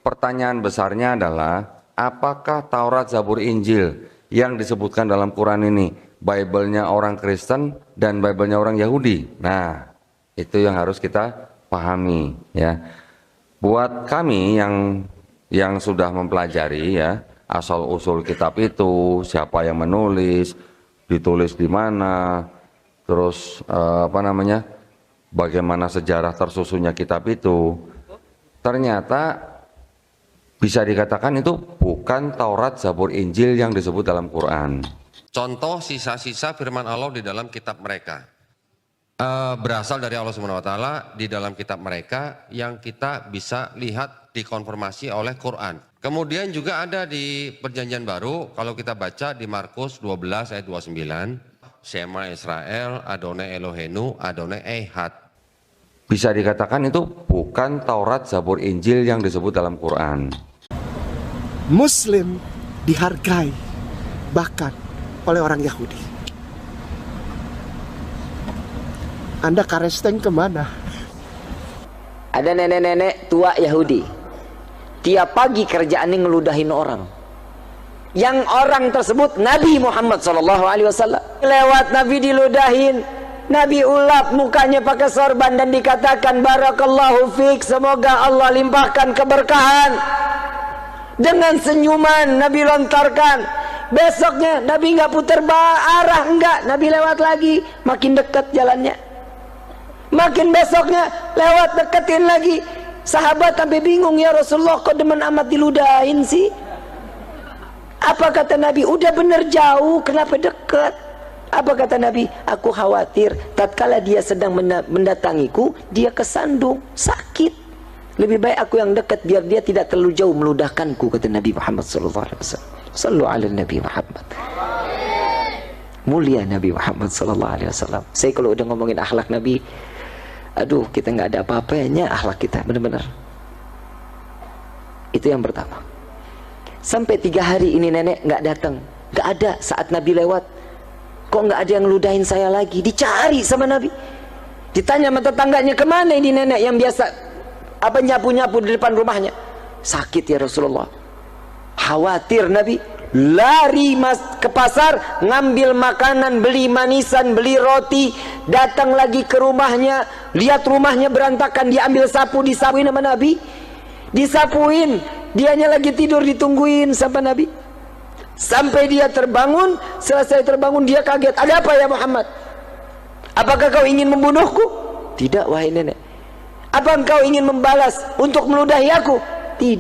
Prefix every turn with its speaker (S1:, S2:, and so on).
S1: pertanyaan besarnya adalah apakah Taurat, Zabur, Injil yang disebutkan dalam Quran ini Bible-nya orang Kristen dan Bible-nya orang Yahudi? Nah, itu yang harus kita pahami ya. Buat kami yang sudah mempelajari ya asal usul kitab itu, siapa yang menulis, ditulis di mana, terus bagaimana sejarah tersusunnya kitab itu, ternyata bisa dikatakan itu bukan Taurat, Zabur, Injil yang disebut dalam Quran.
S2: Contoh sisa-sisa firman Allah di dalam kitab mereka berasal dari Allah Subhanahu wa taala di dalam kitab mereka yang kita bisa lihat dikonfirmasi oleh Quran. Kemudian juga ada di Perjanjian Baru kalau kita baca di Markus 12 ayat 29, Shema Israel, Adonai Elohenu, Adonai Ehad.
S1: Bisa dikatakan itu bukan Taurat, Zabur, Injil yang disebut dalam Quran.
S3: Muslim dihargai bahkan oleh orang Yahudi. Anda karesteng kemana?
S4: Ada nenek-nenek tua Yahudi, tiap pagi kerjaannya ngeludahin orang. Yang orang tersebut Nabi Muhammad SAW. Lewat Nabi diludahin, Nabi ulap mukanya pakai sorban dan dikatakan barakallahu fiik, semoga Allah limpahkan keberkahan. Dengan senyuman Nabi lontarkan. Besoknya Nabi nggak putar arah, enggak, Nabi lewat lagi, makin dekat jalannya. Makin besoknya lewat deketin lagi. Sahabat sampai bingung, ya Rasulullah kok demen amat diludahin sih? Apa kata Nabi? Udah bener jauh, kenapa dekat? Apa kata Nabi? Aku khawatir tatkala dia sedang mendatangiku, dia kesandung, sakit. Lebih baik aku yang dekat biar dia tidak terlalu jauh meludahkanku, kata Nabi Muhammad SAW. Sallu ala Nabi Muhammad. Mulia Nabi Muhammad SAW. Saya kalau udah ngomongin akhlak Nabi, aduh, kita nggak ada apa-apanya akhlak kita, benar-benar. Itu yang pertama. Sampai 3 hari ini nenek nggak datang, nggak ada. Saat Nabi lewat, kok nggak ada yang ludahin saya lagi? Dicari sama Nabi. Ditanya sama tetangganya, kemana ini nenek yang biasa nyapu-nyapu di depan rumahnya? Sakit ya Rasulullah. Khawatir Nabi. Lari ke pasar, ngambil makanan, beli manisan, beli roti, datang lagi ke rumahnya, lihat rumahnya berantakan, diambil sapu, disapuin sama Nabi, disapuin, dianya lagi tidur, ditungguin sama Nabi, sampai dia terbangun. Selesai terbangun dia kaget, ada apa ya Muhammad? Apakah kau ingin membunuhku? Tidak wahai nenek. Apa engkau ingin membalas untuk meludahi aku? Tidak.